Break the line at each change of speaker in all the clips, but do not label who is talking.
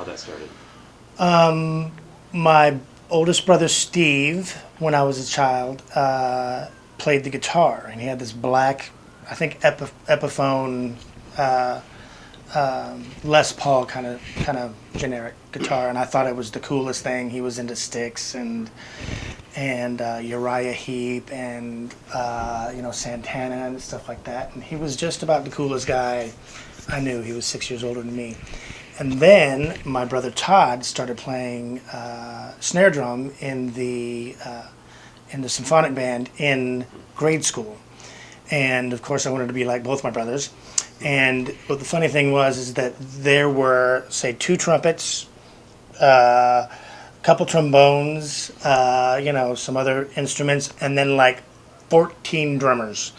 that started?
My oldest brother Steve, when I was a child, played the guitar, and he had this black, I think Epiphone Les Paul kind of generic guitar, and I thought it was the coolest thing. He was into Styx and Uriah Heep and Santana and stuff like that, and he was just about the coolest guy I knew. He was 6 years older than me. And then my brother Todd started playing snare drum in the symphonic band in grade school, and of course I wanted to be like both my brothers. And what the funny thing was is that there were, say, 2 trumpets, a couple trombones, some other instruments, and then like 14 drummers,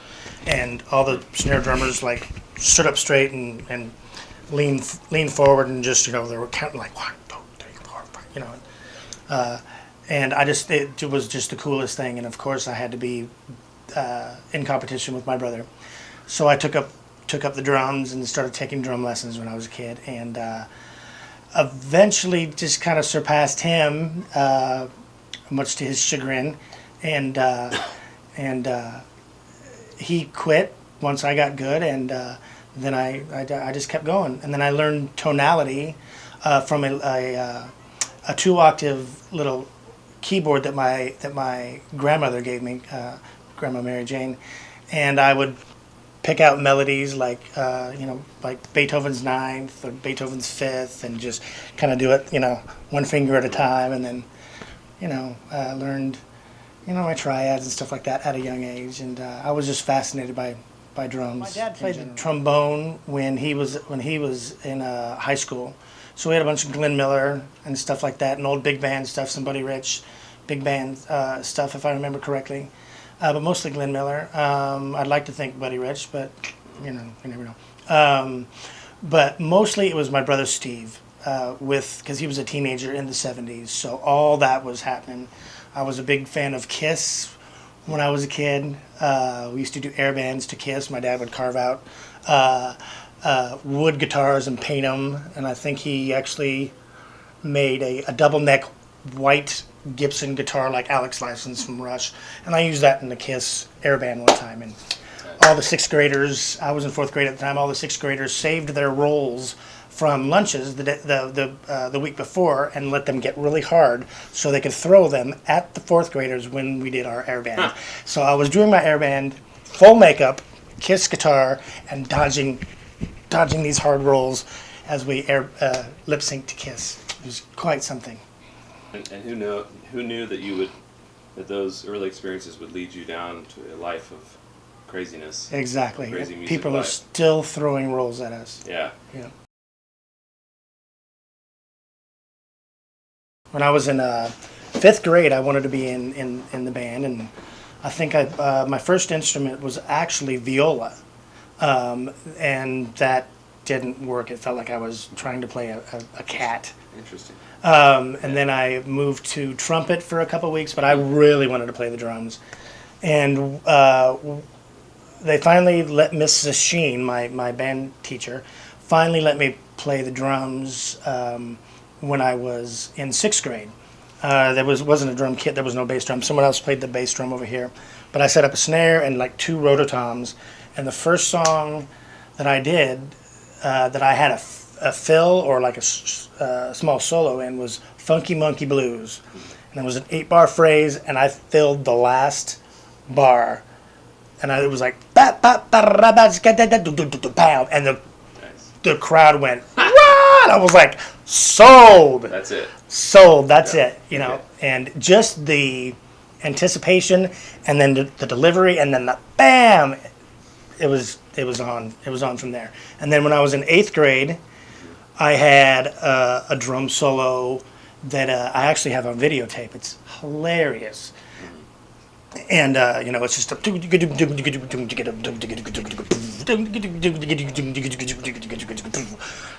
and all the snare drummers like stood up straight and lean forward, and just, they were counting like 1, 2, 3, 4, 5, and it was just the coolest thing. And of course I had to be in competition with my brother, so I took up the drums and started taking drum lessons when I was a kid, and eventually just kind of surpassed him, much to his chagrin, and he quit once I got good, and then I just kept going, and then I learned tonality from a 2-octave little keyboard that my grandmother gave me, Grandma Mary Jane, and I would pick out melodies like like Beethoven's Ninth or Beethoven's Fifth, and just kind of do it, one finger at a time, and then learned my triads and stuff like that at a young age, and I was just fascinated by drums. My dad played the trombone when he was in high school, so we had a bunch of Glenn Miller and stuff like that, and old big band stuff, some Buddy Rich big band stuff, if I remember correctly, but mostly Glenn Miller. I'd like to think Buddy Rich, but you never know. But mostly it was my brother Steve, because he was a teenager in the 70s, so all that was happening. I was a big fan of Kiss when I was a kid. We used to do air bands to Kiss. My dad would carve out wood guitars and paint them, and I think he actually made a double neck white Gibson guitar like Alex Lifeson's from Rush, and I used that in the Kiss air band one time. And all the 6th graders, I was in 4th grade at the time, all the 6th graders saved their rolls from lunches the week before and let them get really hard so they could throw them at the 4th graders when we did our air band. So I was doing my air band, full makeup, Kiss guitar, and dodging these hard rolls as we lip synced to Kiss. It was quite something.
And who knew that those early experiences would lead you down to a life of craziness?
Exactly.
Crazy music
People
life.
are still throwing rolls at us.
Yeah.
When I was in 5th grade, I wanted to be in the band, and I think my first instrument was actually viola, and that didn't work. It felt like I was trying to play a cat.
Interesting.
And then I moved to trumpet for a couple of weeks, but I really wanted to play the drums. And they finally let Mrs. Sheen, my band teacher, finally let me play the drums when I was in 6th grade. There wasn't a drum kit, there was no bass drum. Someone else played the bass drum over here. But I set up a snare and like 2 rototoms. And the first song that I did, that I had a fill or like a small solo in, was Funky Monkey Blues. And it was an 8-bar phrase, and I filled the last bar. And it was like, and the crowd went, and I was like, sold.
That's it.
Sold. That's it. And just the anticipation, and then the delivery, and then the bam. It was on. It was on from there. And then when I was in 8th grade, I had a drum solo that I actually have on videotape. It's hilarious. And it's just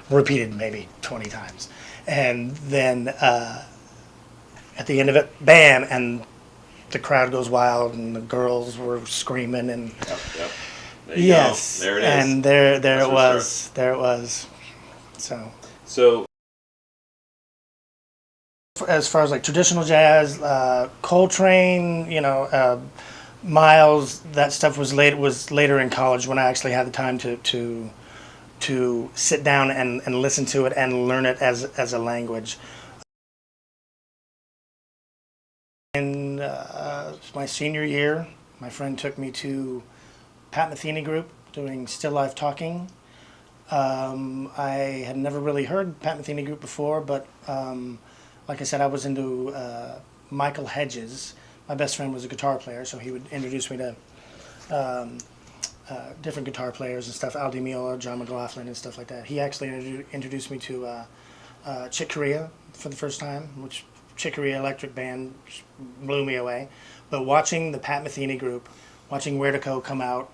repeated maybe 20 times, and then at the end of it, bam, and the crowd goes wild, and the girls were screaming, and
Yep. There you go. There it is.
And there it was. So. As far as like traditional jazz, Coltrane, Miles, that stuff was later in college when I actually had the time to sit down and listen to it and learn it as a language. In my senior year, my friend took me to Metheny Group doing Still Life Talking. I had never really heard Metheny Group before, but like I said, I was into Michael Hedges. My best friend was a guitar player, so he would introduce me to different guitar players and stuff, Al Di Meola, John McLaughlin, and stuff like that. He actually introduced me to Chick Corea for the first time, which Chick Corea Electric Band blew me away. But watching the Pat Metheny Group, watching Where to Go come out,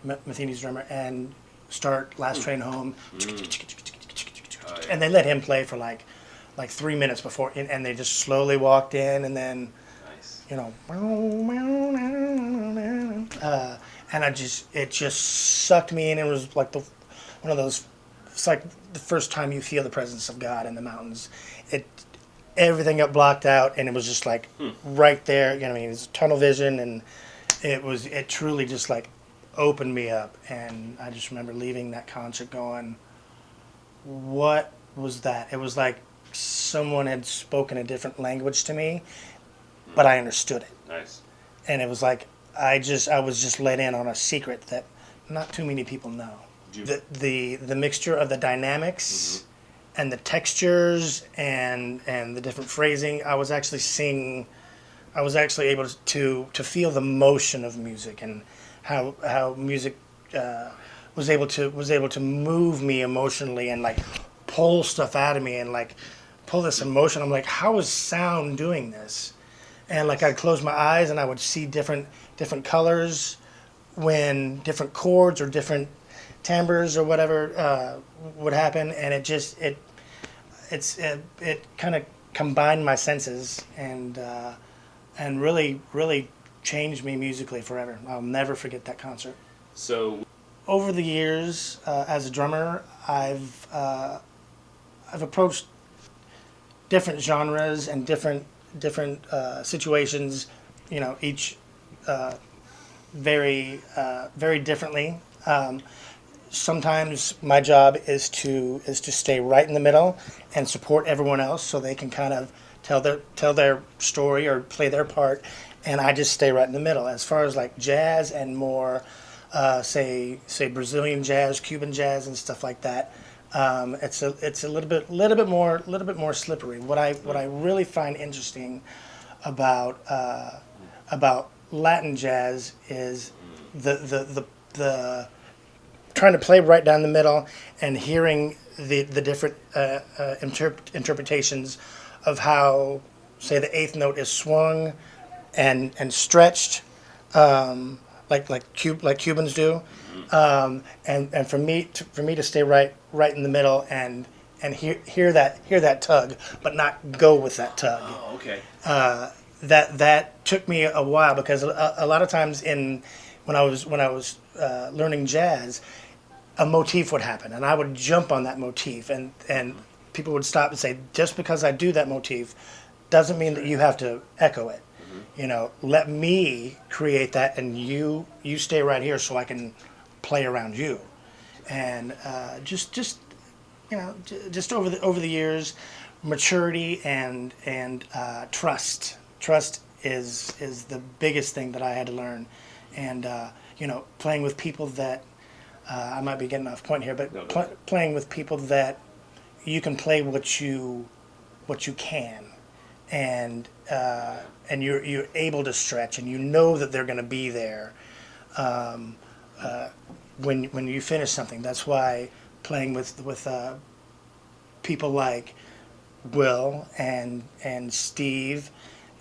Metheny's drummer, and start Last Train Home, and they let him play for like 3 minutes before, and they just slowly walked in, and then, and it just sucked me in. It was like one of those. It's like the first time you feel the presence of God in the mountains. Everything got blocked out, and it was just like right there. It was tunnel vision, and it truly just like opened me up. And I just remember leaving that concert going, "What was that?" It was like someone had spoken a different language to me, but I understood it.
Nice.
And it was like I was just let in on a secret that not too many people know. The mixture of the dynamics and the textures and the different phrasing. I was actually able to feel the motion of music and how music was able to move me emotionally and like pull stuff out of me and like pull this emotion. I'm like, how is sound doing this? And like I'd close my eyes and I would see different colors when different chords or different timbres or whatever would happen, and it kind of combined my senses and really changed me musically forever. I'll never forget that concert.
So
over the years, as a drummer, I've approached different genres and different situations, each very differently. Sometimes my job is to stay right in the middle and support everyone else so they can kind of tell their story or play their part, and I just stay right in the middle. As far as like jazz and more say Brazilian jazz, Cuban jazz, and stuff like that, it's a little bit more slippery. What I really find interesting about Latin jazz is the trying to play right down the middle and hearing the different interpretations of how, say, the eighth note is swung and stretched, like Cubans do, and for me to stay right in the middle and hear that tug, but not go with that tug.
Oh, okay.
That took me a while because a lot of times when I was learning jazz, a motif would happen and I would jump on that motif and people would stop and say, just because I do that motif doesn't mean that you have to echo it. Let me create that and you stay right here so I can play around you. And just over the years, maturity and trust is the biggest thing that I had to learn. And playing with people that I might be getting off point here, but playing with people that you can play what you can, and you're able to stretch, and you know that they're going to be there when you finish something. That's why playing with people like Will and Steve,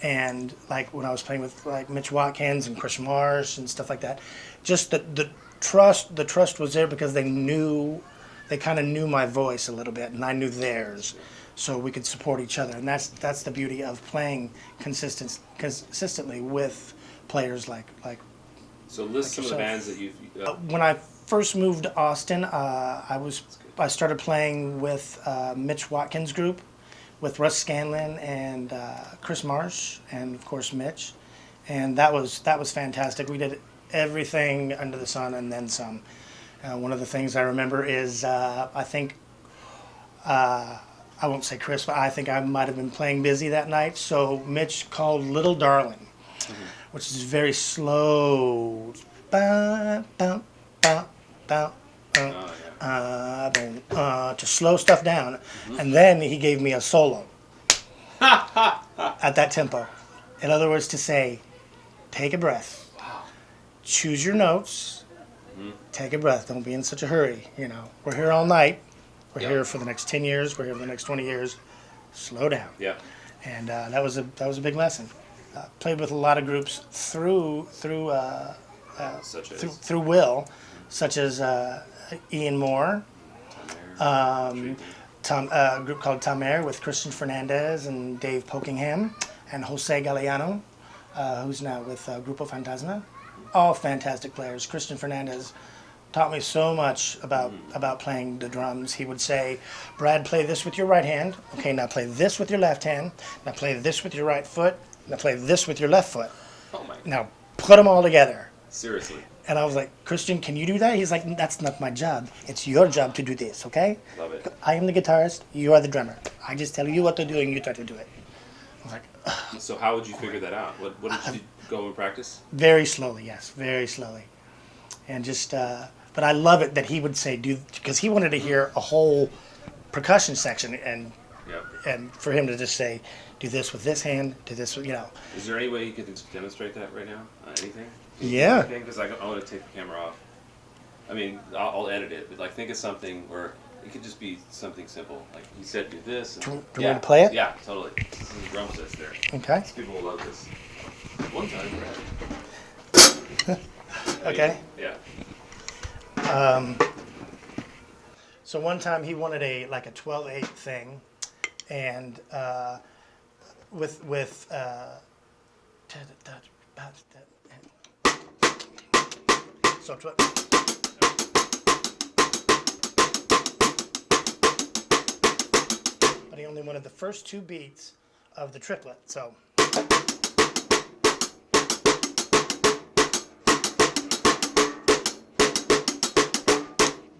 and like when I was playing with like Mitch Watkins and Chris Marsh and stuff like that, just the trust was there because they kind of knew my voice a little bit and I knew theirs, so we could support each other. And that's the beauty of playing consistently with players like.
So list some of the bands that you've.
When I first moved to Austin, I started playing with Mitch Watkins' group, with Russ Scanlon and Chris Marsh and of course Mitch, and that was fantastic. We did everything under the sun and then some. One of the things I remember is I think I won't say Chris, but I think I might have been playing busy that night. So Mitch called Little Darling, which is very slow. Ba, ba, ba, ba, to slow stuff down. And then he gave me a solo at that tempo. In other words, to say, take a breath.
Wow.
Choose your notes. Take a breath. Don't be in such a hurry. We're here all night. We're here for the next 10 years. We're here for the next 20 years. Slow down.
Yeah.
And that was a big lesson. Played with a lot of groups through Will, such as Ian Moore, a group called Tamer with Christian Fernandez and Dave Pokingham, and Jose Galeano, who's now with Grupo Fantasma. All fantastic players. Christian Fernandez taught me so much about playing the drums. He would say, Brad, play this with your right hand. Okay, now play this with your left hand. Now play this with your right foot. Now play this with your left foot.
Oh my.
Now put them all together.
Seriously.
And I was like, Christian, can you do that? He's like, that's not my job. It's your job to do this, okay?
Love it.
I am the guitarist. You are the drummer. I just tell you what to do and you try to do it. I was like, ugh.
So how would you figure that out? What did you go and practice?
Very slowly, yes. Very slowly. And just, but I love it that he would say, because he wanted to hear a whole percussion section and for him to just say, do this with this hand, do this with,
Is there any way you could demonstrate that right now? Anything?
Yeah.
Because I want to take the camera off. I mean, I'll edit it, but think of something where it could just be something simple. Like you said, do this. And,
do you want to play it?
Yeah, totally. This is the drum sets there.
Okay.
People will love this. One time, Brad.
Okay.
Yeah.
So one time he wanted a 12/8 thing, and with so but he only wanted the first two beats of the triplet. So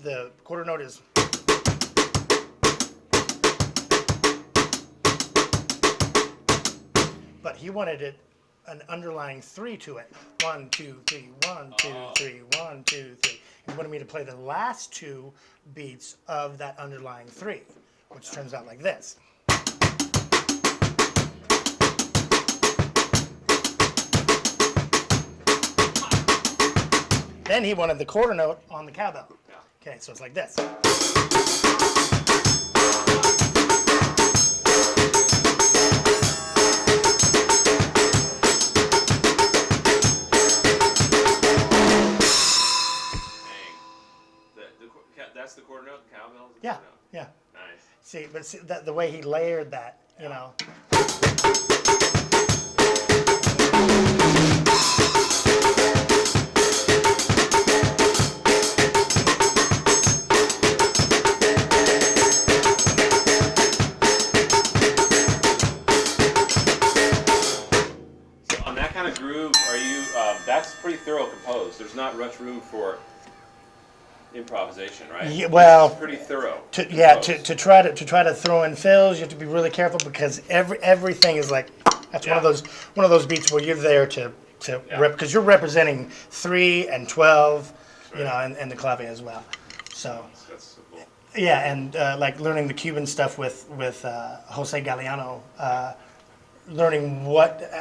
the quarter note is. But he wanted an underlying 3 to it. 1, 2, 3, 1, 2, 3, 1, 2, 3. He wanted me to play the last two beats of that underlying 3, which turns out like this. Then he wanted the quarter note on the cowbell. Okay, so it's like this.
That's the quarter note, the cowbell?
Yeah, yeah.
Nice.
See, the way he layered that,
So on that kind of groove, are you? That's pretty thorough composed. There's not much room for improvisation, right?
Yeah, well,
it's pretty thorough.
to try to throw in fills, you have to be really careful because everything is like that's one of those beats where you're there to because you're representing 3 and 12, and the clave as well. So
That's so cool.
yeah, and like learning the Cuban stuff with Jose Galeano, learning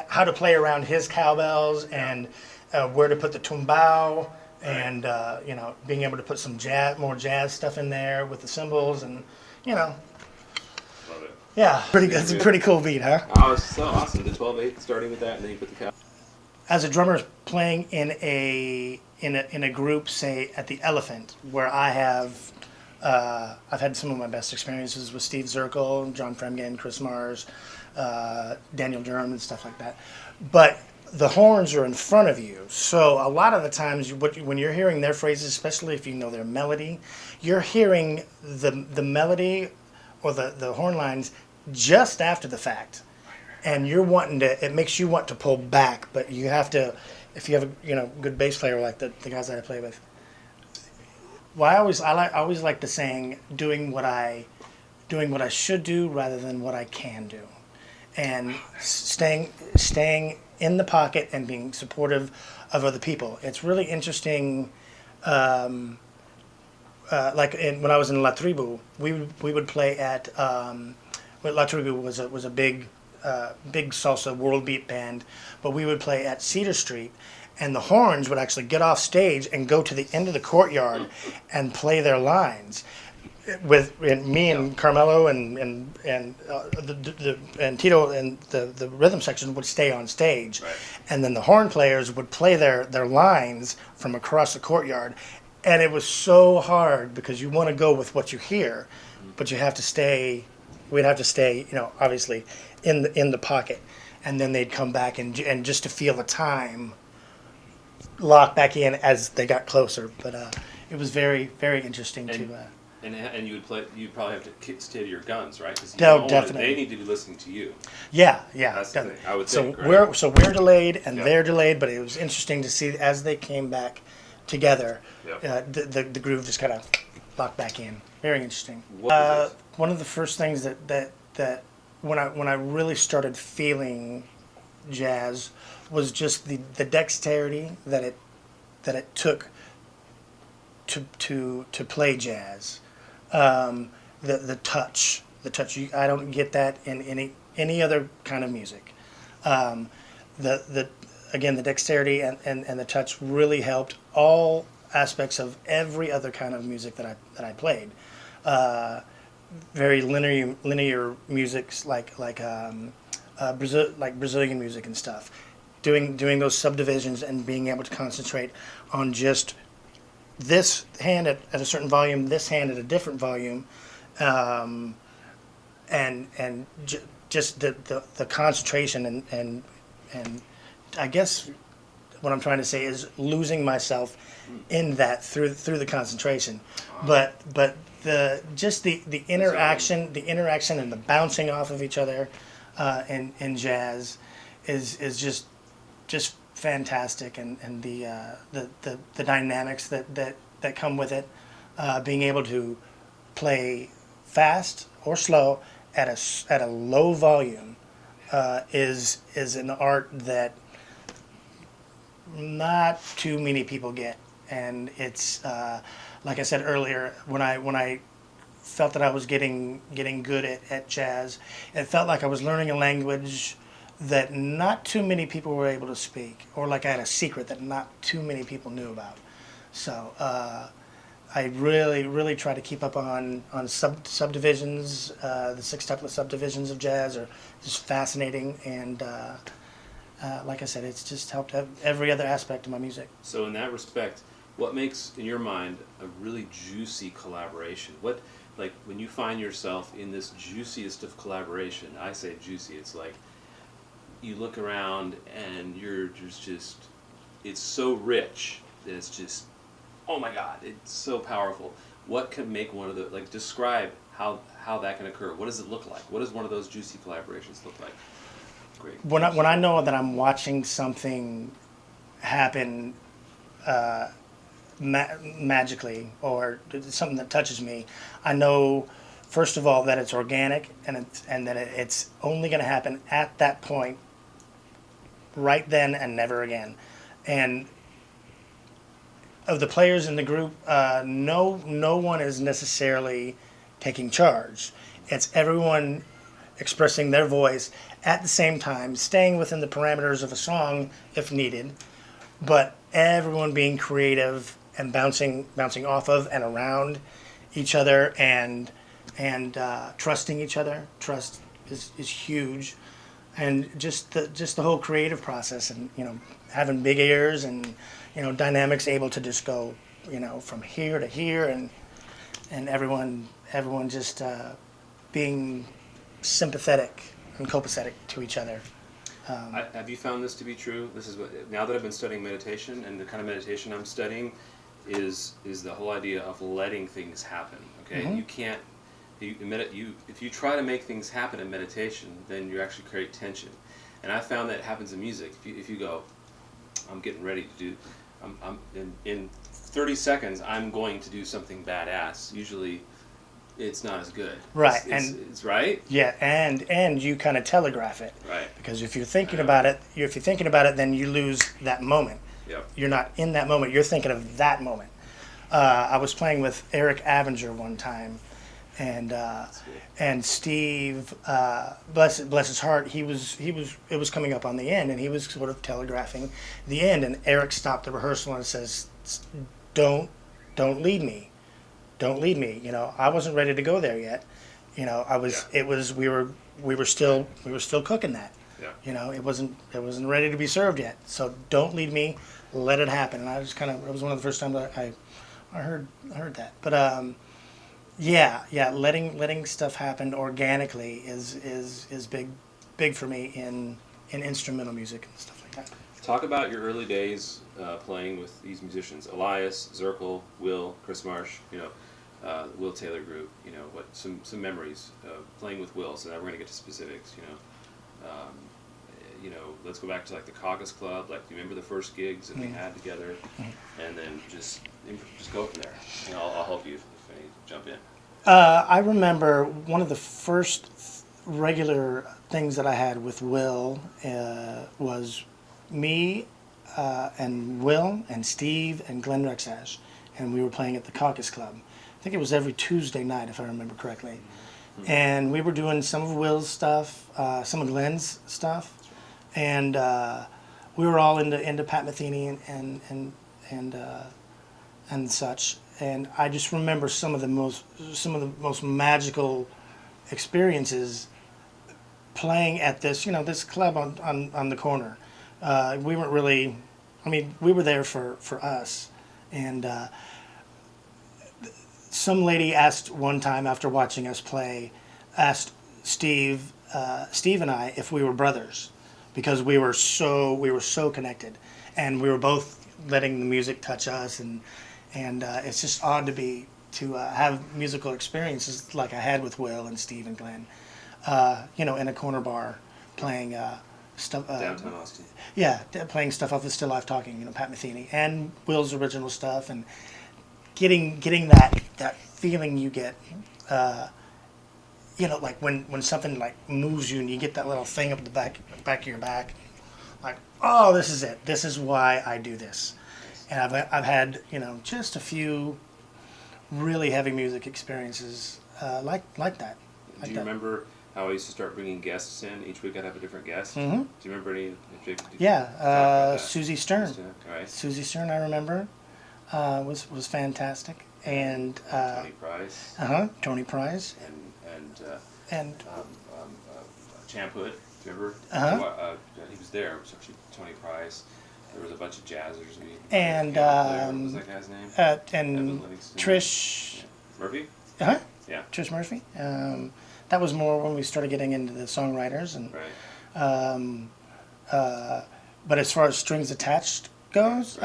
how to play around his cowbells and where to put the tumbao. And being able to put some more jazz stuff in there with the cymbals, and
Love it.
yeah, that's a pretty cool beat, huh?
Oh, it's so awesome. The 12/8 starting with that, and then you put the cow.
As a drummer playing in a group, say at the Elephant, where I've had some of my best experiences with Steve Zirkle, John Fremgen, Chris Mars, Daniel Durham, and stuff like that, but the horns are in front of you, so a lot of the times when you're hearing their phrases, especially if you know their melody, you're hearing the melody or the horn lines just after the fact, and you're wanting to. It makes you want to pull back, but you have to. If you have a good bass player like the guys that I play with. Well, I always like the saying, doing what I should do rather than what I can do, and staying in the pocket and being supportive of other people. It's really interesting. When I was in La Tribu, we would play at La Tribu was a big salsa world beat band, but we would play at Cedar Street, and the horns would actually get off stage and go to the end of the courtyard and play their lines. Me and Carmelo and Tito and the rhythm section would stay on stage,
Right.
and then the horn players would play their lines from across the courtyard, and it was so hard because you want to go with what you hear, but you have to stay. We'd have to stay, obviously in the pocket, and then they'd come back and just to feel the time lock back in as they got closer. But it was very, very interesting to.
And you'd probably have to stay to your guns, right? Because
Definitely.
They need to be listening to you.
Yeah.
That's the thing. I would
so
think. Right?
we're delayed and
Yep.
they're delayed, but it was interesting to see as they came back together,
Yep.
the groove just kind of locked back in. Very interesting.
What was it?
One of the first things that when I really started feeling jazz was just the dexterity that it took to play jazz. The touch. I don't get that in any other kind of music. Again, the dexterity and the touch really helped all aspects of every other kind of music that I played. Very linear musics like Brazilian music and stuff. Doing those subdivisions and being able to concentrate on just this hand at a certain volume, this hand at a different volume, just the concentration and I guess what I'm trying to say is losing myself in that through the concentration, but the interaction and the bouncing off of each other in jazz is just fantastic, and the dynamics that come with it, being able to play fast or slow at a low volume is an art that not too many people get, and it's like I said earlier, when I felt that I was getting good at jazz, it felt like I was learning a language that not too many people were able to speak, or like I had a secret that not too many people knew about. So I really try to keep up on subdivisions. The 6 types of subdivisions of jazz are just fascinating, and like I said, it's just helped every other aspect of my music.
So in that respect, what makes, in your mind, a really juicy collaboration? What, like, when you find yourself in this juiciest of collaboration, I say juicy, it's like you look around and you're just it's so rich that it's just, oh my God, it's so powerful. What can make one of the, like, describe how that can occur? What does it look like? What does one of those juicy collaborations look like? Great.
When I know that I'm watching something happen magically, or something that touches me, I know first of all that it's organic, and that it's only going to happen at that point, right then and never again. And of the players in the group, no one is necessarily taking charge. It's everyone expressing their voice at the same time, staying within the parameters of a song if needed, but everyone being creative and bouncing off of and around each other, and trusting each other. Trust is huge, and just the whole creative process, and having big ears, and dynamics able to just go from here to here, and everyone just being sympathetic and copacetic to each other.
Have you found this to be true? This is what, now that I've been studying meditation, and the kind of meditation I'm studying is the whole idea of letting things happen. Okay,
Mm-hmm.
you can't if you try to make things happen in meditation, then you actually create tension. And I found that happens in music. If you go, I'm getting ready to do, I'm in 30 seconds I'm going to do something badass. Usually, it's not as good.
Right,
It's right.
Yeah, and you kind of telegraph it.
Right.
Because if you're thinking about it, then you lose that moment.
Yep.
You're not in that moment. You're thinking of that moment. I was playing with Eric Avenger one time, and Steve, bless his heart, it was coming up on the end, and he was sort of telegraphing the end, and Eric stopped the rehearsal and says, "Don't lead me, don't lead me." You know, I wasn't ready to go there yet. You know, we were still cooking that.
Yeah.
You know, it wasn't ready to be served yet. So don't lead me, let it happen. And I just it was one of the first times I heard that. But yeah, letting stuff happen organically is big for me in instrumental music and stuff like that.
Talk about your early days playing with these musicians: Elias, Zirkle, Will, Chris Marsh. You know, Will Taylor Group. You know, what some memories playing with Will. So now we're gonna get to specifics. You know, let's go back to like the Caucus Club. Like, do you remember the first gigs that we had together? And then just go from there. You know, I'll help you if I need to jump in.
I remember one of the first regular things that I had with Will was me and Will and Steve and Glenn Rexash, and we were playing at the Caucus Club. I think it was every Tuesday night, if I remember correctly. And we were doing some of Will's stuff, some of Glenn's stuff, and we were all into Pat Metheny and such. And I just remember some of the most magical experiences playing at this club on the corner. We weren't really, we were there for us, and some lady asked one time after watching us play, asked Steve and I if we were brothers, because we were so connected, and we were both letting the music touch us, and it's just odd to have musical experiences like I had with Will and Steve and Glenn, in a corner bar playing stuff.
Downtown Austin.
Yeah, playing stuff off the Still Life Talking, Pat Metheny and Will's original stuff, and getting that feeling you get, like when something like moves you and you get that little thing up the back of your back, like, oh, this is it. This is why I do this. And I've had just a few really heavy music experiences like that.
Do you remember how I used to start bringing guests in? Each week I'd have a different guest.
Mm-hmm.
Do you remember any?
Yeah, Susie Stern.
All right.
Susie Stern, I remember, was fantastic, and
Tony Price.
Tony Price. And
Champ Hood. Do you remember? He was there. It was actually Tony Price. There was a bunch of jazzers.
And
what was that guy's name?
And Trish
Murphy.
Yeah. Trish Murphy. That was more when we started getting into the songwriters, and
right.
But as far as strings attached goes,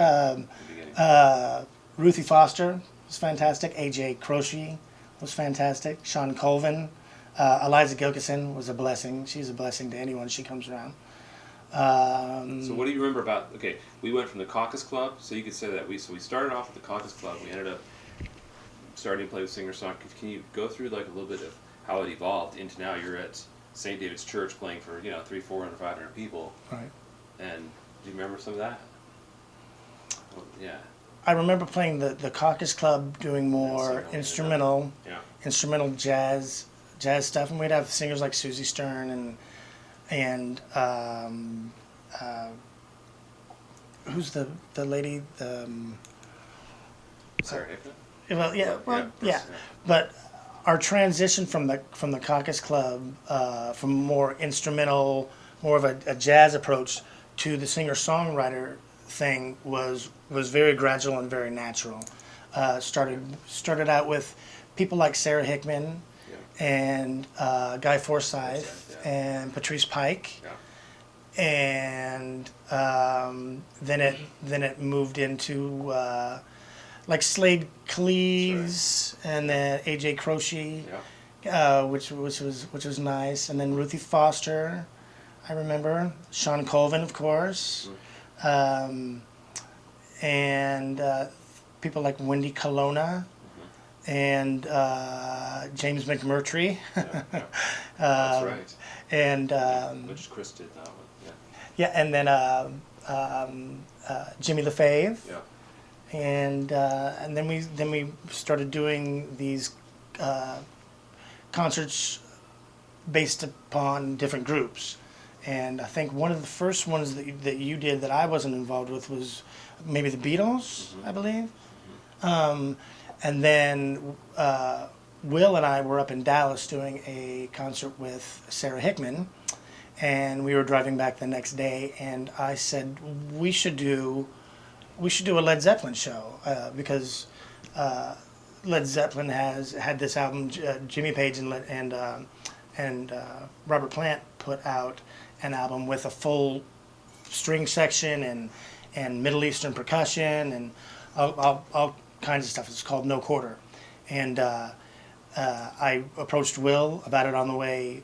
Ruthie Foster was fantastic. AJ Croce was fantastic. Shawn Colvin. Eliza Gilkyson was a blessing. She's a blessing to anyone she comes around.
So what do you remember about? Okay, we went from the Caucus Club, so you could say that we started off at the Caucus Club. We ended up starting to play with singer-songwriters. Can you go through like a little bit of how it evolved into now you're at St. David's Church playing for 300, 400, 500 people?
Right.
And do you remember some of that? Well, yeah.
I remember playing the Caucus Club, doing more instrumental jazz stuff, and we'd have singers like Susie Stern and who's the lady?
Sarah Hickman?
Yeah. But our transition from the Caucus Club, from more instrumental, more of a jazz approach, to the singer-songwriter thing was very gradual and very natural. Started out with people like Sarah Hickman, and Guy Forsyth, and Patrice Pike, and then it moved into like Slade Cleaves, and then AJ Croce, which was nice. And then Ruthie Foster, I remember. Shawn Colvin, of course. And people like Wendy Colonna and James McMurtry.
That's right.
And
Which Chris did that one.
yeah, and then Jimmy LaFave.
Yeah.
And then we started doing these concerts based upon different groups. And I think one of the first ones that you did that I wasn't involved with was maybe the Beatles, I believe. And then Will and I were up in Dallas doing a concert with Sarah Hickman, and we were driving back the next day, and I said we should do a Led Zeppelin show because Led Zeppelin has had this album. Jimmy Page and Robert Plant put out an album with a full string section and Middle Eastern percussion and all kinds of stuff. It's called No Quarter, and I approached Will about it on the way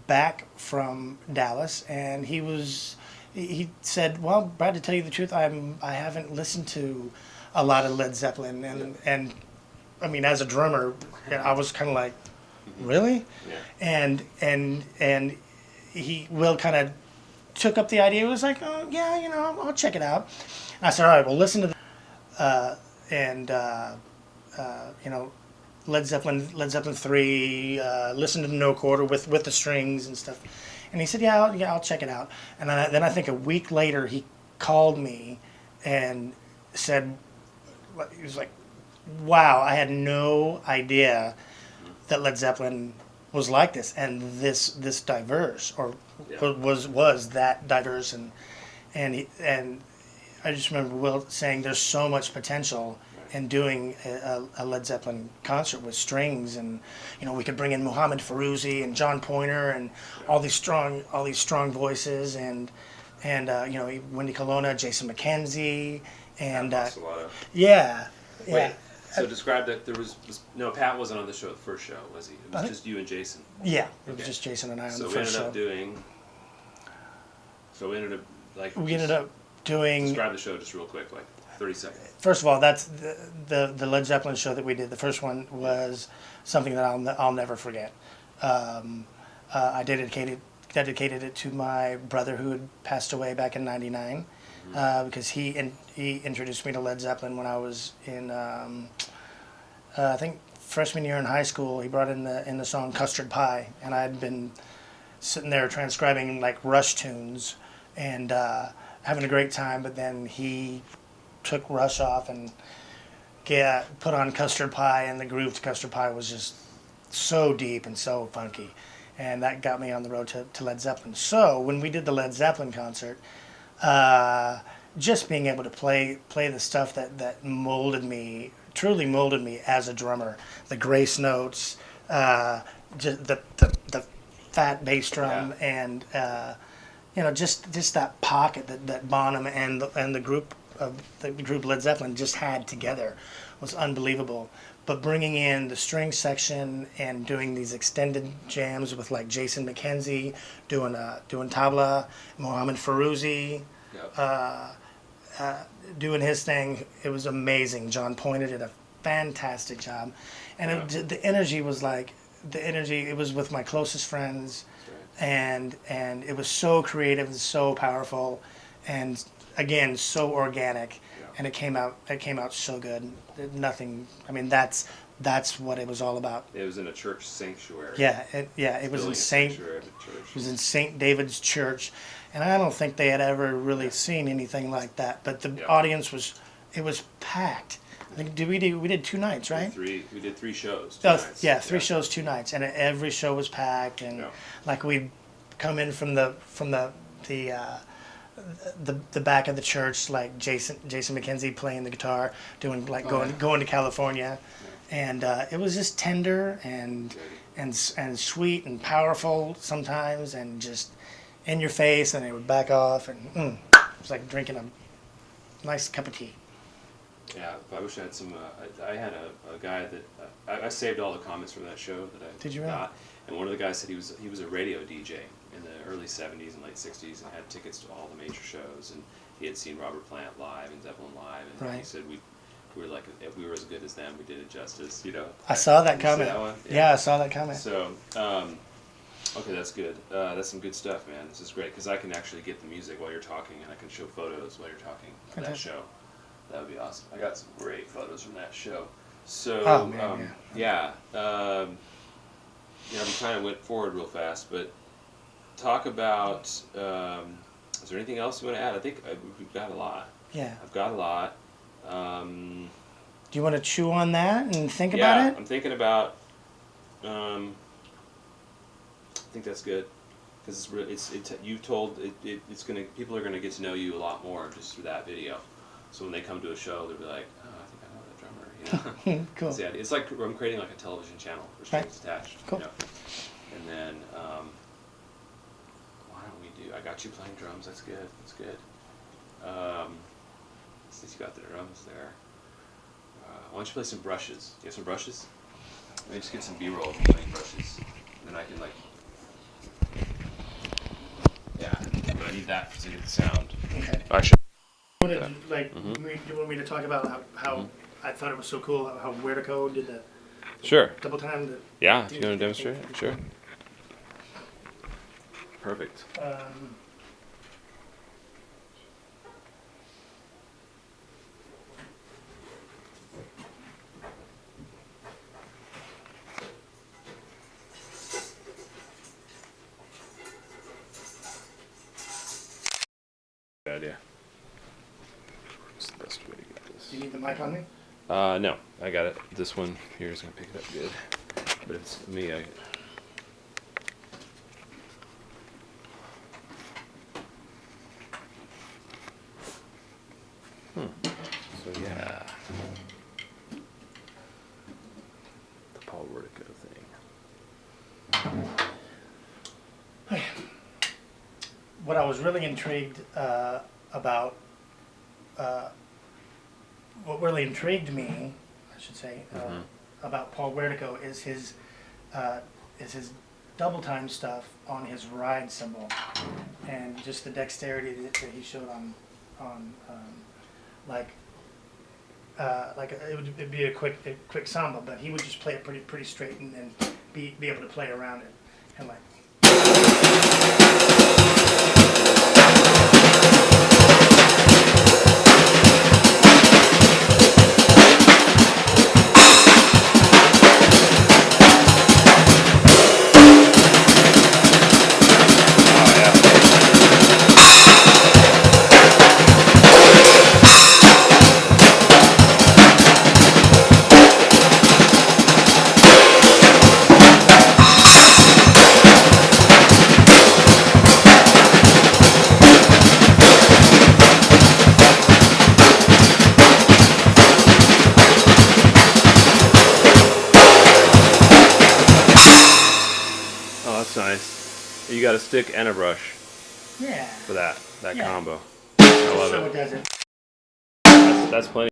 back from Dallas, and he said, "Well, Brad, to tell you the truth, I haven't listened to a lot of Led Zeppelin, and I mean, as a drummer, I was kind of like, really?"
Yeah.
And Will kind of took up the idea. He was like, "Oh yeah, I'll check it out." And I said, "All right, well, listen to Led Zeppelin 3, listen to No Quarter with the strings and stuff." And he said, "Yeah, I'll check it out." And then I think a week later he called me and said, he was like, "Wow, I had no idea that Led Zeppelin was like this and this diverse, or was that diverse." And I just remember Will saying there's so much potential in doing a Led Zeppelin concert with strings, and we could bring in Muhammad Fairouzi and John Pointer and all these strong voices, and Wendy Colonna, Jason McKenzie, and yeah.
Wait, so describe that. No, Pat wasn't on the show, the first show, was he? It was just you and Jason.
Yeah, it was just Jason and I on the first show.
We ended up
doing.
Describe the show just real quick, like 30 seconds.
First of all, that's the Led Zeppelin show that we did. The first one was something that I'll never forget. I dedicated it to my brother who had passed away back in '99, because he introduced me to Led Zeppelin when I was in I think freshman year in high school. He brought in the song Custard Pie, and I'd been sitting there transcribing like Rush tunes and having a great time, but then he took Rush off and put on Custard Pie, and the groove to Custard Pie was just so deep and so funky, and that got me on the road to Led Zeppelin. So when we did the Led Zeppelin concert, just being able to play the stuff that truly molded me as a drummer, the grace notes, just the fat bass drum, and just that pocket that Bonham and the group Led Zeppelin just had together was unbelievable. But bringing in the string section and doing these extended jams with like Jason McKenzie doing tabla, Muhammad Fairouzi doing his thing, it was amazing. John Pointer did a fantastic job, and the energy was like it was with my closest friends. And it was so creative and so powerful, and again so organic, and it came out so good. Nothing. I mean, that's what it was all about.
It was in a church sanctuary.
It was in St. David's Church, and I don't think they had ever really seen anything like that. But the audience was packed. I think we did 2 nights, right?
We did 3 shows.
Nights. Yeah, 3 shows, 2 nights, and every show was packed, and like we'd come in from the back of the church, like Jason McKenzie playing the guitar, doing like going to California, and it was just tender and sweet and powerful sometimes, and just in your face, and they would back off, and it was like drinking a nice cup of tea.
Yeah, I wish I had some. I had a guy that I saved all the comments from that show that I
Did you really?
got, and one of the guys said he was a radio DJ in the early '70s and late '60s and had tickets to all the major shows, and he had seen Robert Plant live and Zeppelin live, and
Right.
he said we were like if we were as good as them, we did it justice, you know.
I saw that
Did you see
comment.
that one?
Yeah, I saw that comment.
So, okay, that's good. That's some good stuff, man. This is great because I can actually get the music while you're talking, and I can show photos while you're talking from that
Fantastic.
show. That would be awesome. I got some great photos from that show. So,
Oh, man,
yeah, we kind of went forward real fast, but talk about. Is there anything else you want to add? I think we've got a lot.
Yeah.
I've got a lot.
Do you want to chew on that and think
Yeah,
about it?
I'm thinking about. I think that's good because you've told it's gonna people are gonna get to know you a lot more just through that video. So when they come to a show, they'll be like, oh, I think I know that drummer. You know,
Cool.
That's the idea. It's like I'm creating like a television channel for strings attached.
Cool.
You know? And then why don't we do? I got you playing drums. That's good. That's good. Since you got the drums there, why don't you play some brushes? You have some brushes? Let me just get some B-roll of you playing brushes. And then I can like, yeah, but I need that to get the sound.
Okay.
Actually,
You want me to talk about how I thought it was so cool how Where to Go did the
sure.
double time?
Yeah, if you want to demonstrate it, sure. Perfect. Good idea. What's the best way to get this?
Do you need the mic on me?
No, I got it. This one here is gonna pick it up good. But if it's me, So yeah. The Paul Vertigo thing.
What I was really intrigued about, what really intrigued me, I should say, about Paul Vertigo is his double time stuff on his ride cymbal, and just the dexterity that he showed on it'd be a quick samba, but he would just play it pretty straight and be able to play around it, and like.
That's nice. You got a stick and a brush
Yeah.
for that
Yeah.
combo. I love
So
it.
it does it.
That's plenty.